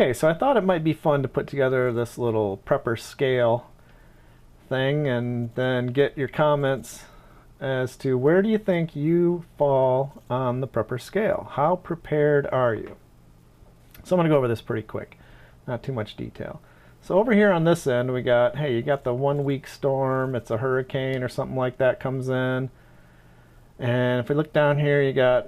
Okay, so I thought it might be fun to put together this little prepper scale thing and then get your comments as to where do you think you fall on the prepper scale? How prepared are you? So I'm going to go over this pretty quick, not too much detail. So over here on this end, we got, hey, you got the 1 week storm, it's a hurricane or something like that comes in. And if we look down here, you got,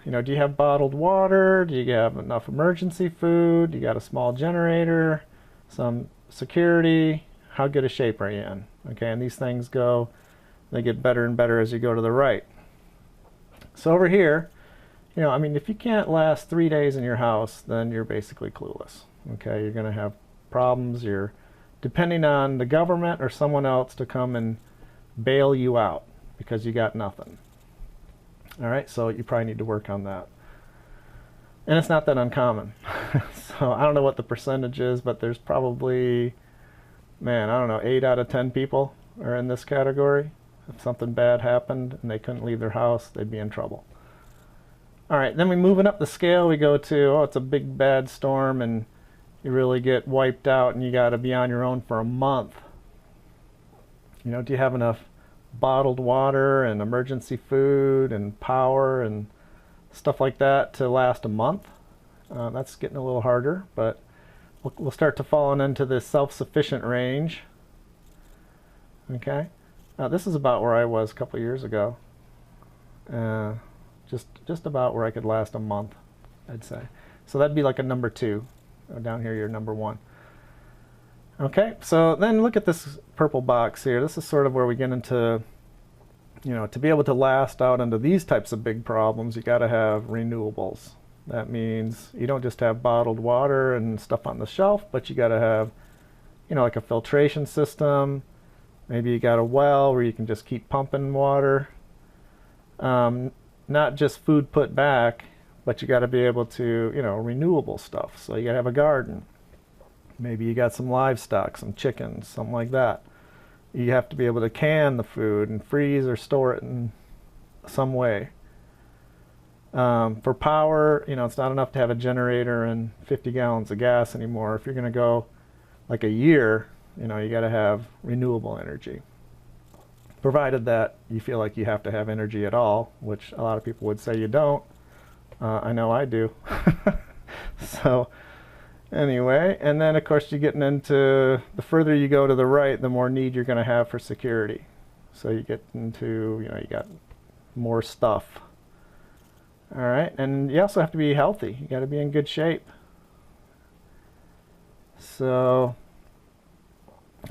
do you have bottled water? Do you have enough emergency food? You got a small generator, some security? How good a shape are you in? Okay, and these things they get better and better as you go to the right. So over here, if you can't last 3 days in your house, then you're basically clueless. Okay, you're going to have problems. You're depending on the government or someone else to come and bail you out because you got nothing. All right, so you probably need to work on that. And it's not that uncommon. So I don't know what the percentage is, but there's probably, man, I don't know, 8 out of 10 people are in this category. If something bad happened and they couldn't leave their house, they'd be in trouble. All right, then we moving up the scale, we go to, oh, it's a big bad storm and you really get wiped out and you got to be on your own for a month. Do you have enough bottled water and emergency food and power and stuff like that to last a month? That's getting a little harder, but we'll start to fall into the self-sufficient range. Okay, this is about where I was a couple years ago. Just about where I could last a month, I'd say. So that'd be like a number 2. Down here, you're number 1. Okay, so then look at this purple box here. This is sort of where we get into, to be able to last out into these types of big problems, you got to have renewables. That means you don't just have bottled water and stuff on the shelf, but you got to have, like a filtration system. Maybe you got a well where you can just keep pumping water. Not just food put back, but you got to be able to, renewable stuff. So you got to have a garden. Maybe you got some livestock, some chickens, something like that. You have to be able to can the food and freeze or store it in some way. For power, it's not enough to have a generator and 50 gallons of gas anymore. If you're going to go like a year, you got to have renewable energy. Provided that you feel like you have to have energy at all, which a lot of people would say you don't. I know I do. So anyway, and then of course you're getting into, the further you go to the right, the more need you're going to have for security. So you get into, you got more stuff. All right, and you also have to be healthy. You got to be in good shape. So,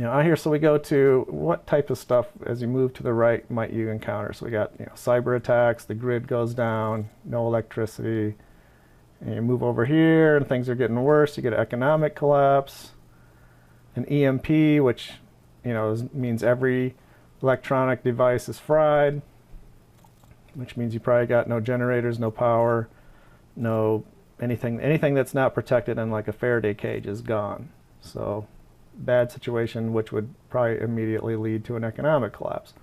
out here, so we go to what type of stuff as you move to the right might you encounter. So we got, cyber attacks, the grid goes down, no electricity. And you move over here and things are getting worse. You get an economic collapse, an EMP, which means every electronic device is fried, which means you probably got no generators, no power, no anything that's not protected in like a Faraday cage is gone. So bad situation, which would probably immediately lead to an economic collapse.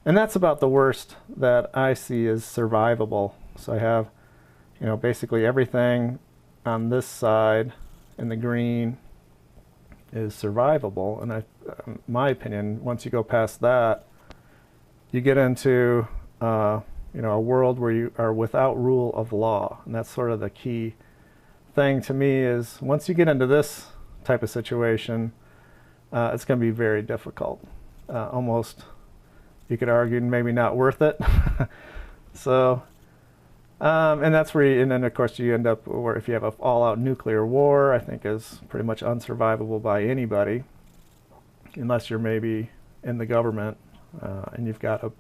And that's about the worst that I see is survivable. So I have basically everything on this side in the green is survivable. And in my opinion, once you go past that, you get into a world where you are without rule of law. And that's sort of the key thing to me is once you get into this type of situation, it's going to be very difficult. Almost, you could argue, maybe not worth it. So, and that's where and then of course you end up where if you have an all-out nuclear war, I think is pretty much unsurvivable by anybody, unless you're maybe in the government and you've got a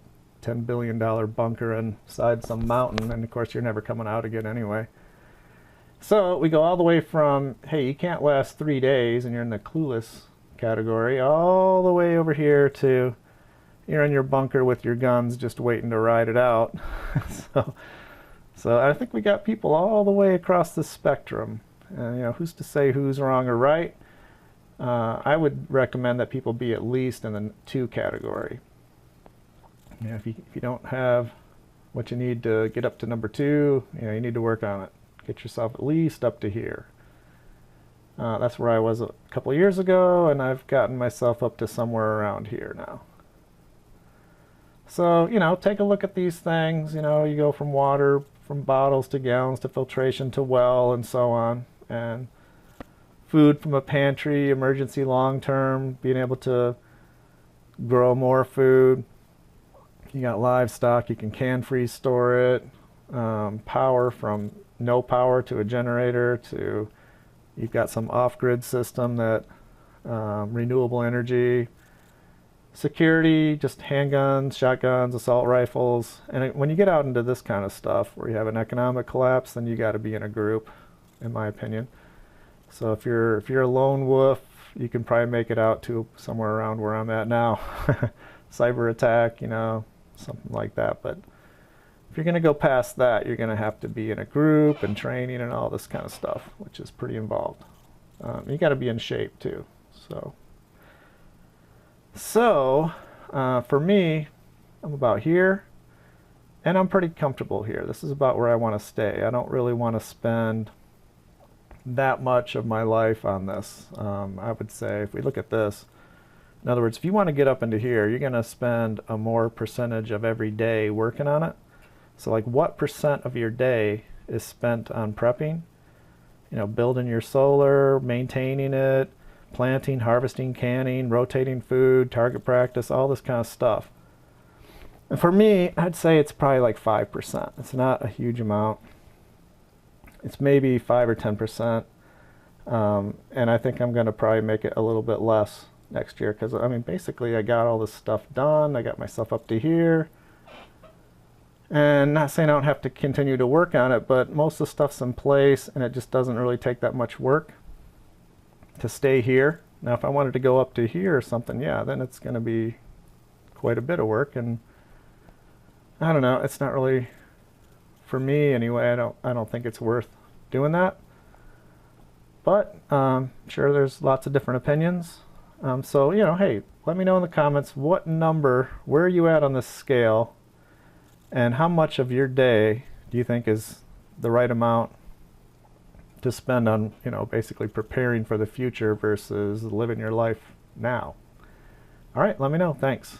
$10 billion bunker inside some mountain, and of course you're never coming out again anyway. So we go all the way from, hey, you can't last 3 days and you're in the clueless category, all the way over here to you're in your bunker with your guns just waiting to ride it out. So I think we got people all the way across the spectrum. Who's to say who's wrong or right? I would recommend that people be at least in the 2 category. If you don't have what you need to get up to number 2, you need to work on it. Get yourself at least up to here. That's where I was a couple years ago, and I've gotten myself up to somewhere around here now. So, take a look at these things. You go from water, from bottles to gallons to filtration to well, and so on. And food from a pantry, emergency long term, being able to grow more food. You got livestock, you can freeze store it. Power from no power to a generator to you've got some off-grid system that renewable energy. Security, just handguns, shotguns, assault rifles. And when you get out into this kind of stuff where you have an economic collapse, then you got to be in a group, in my opinion. So if you're a lone wolf, you can probably make it out to somewhere around where I'm at now. Cyber attack, something like that. But if you're going to go past that, you're going to have to be in a group and training and all this kind of stuff, which is pretty involved. You got to be in shape too. So for me, I'm about here, and I'm pretty comfortable here. This is about where I want to stay. I don't really want to spend that much of my life on this. I would say if we look at this, in other words, if you want to get up into here, you're going to spend a more percentage of every day working on it. So like what percent of your day is spent on prepping? Building your solar, maintaining it, planting, harvesting, canning, rotating food, target practice, all this kind of stuff. And for me, I'd say it's probably like 5%. It's not a huge amount. It's maybe 5 or 10%. And I think I'm going to probably make it a little bit less next year because, basically I got all this stuff done. I got myself up to here. And not saying I don't have to continue to work on it, but most of the stuff's in place and it just doesn't really take that much work to stay here. Now, if I wanted to go up to here or something, yeah, then it's going to be quite a bit of work. And I don't know, it's not really, for me anyway, I don't think it's worth doing that. But sure, there's lots of different opinions. So, hey, let me know in the comments what number, where are you at on this scale? And how much of your day do you think is the right amount to spend on, basically preparing for the future versus living your life now? All right, let me know. Thanks.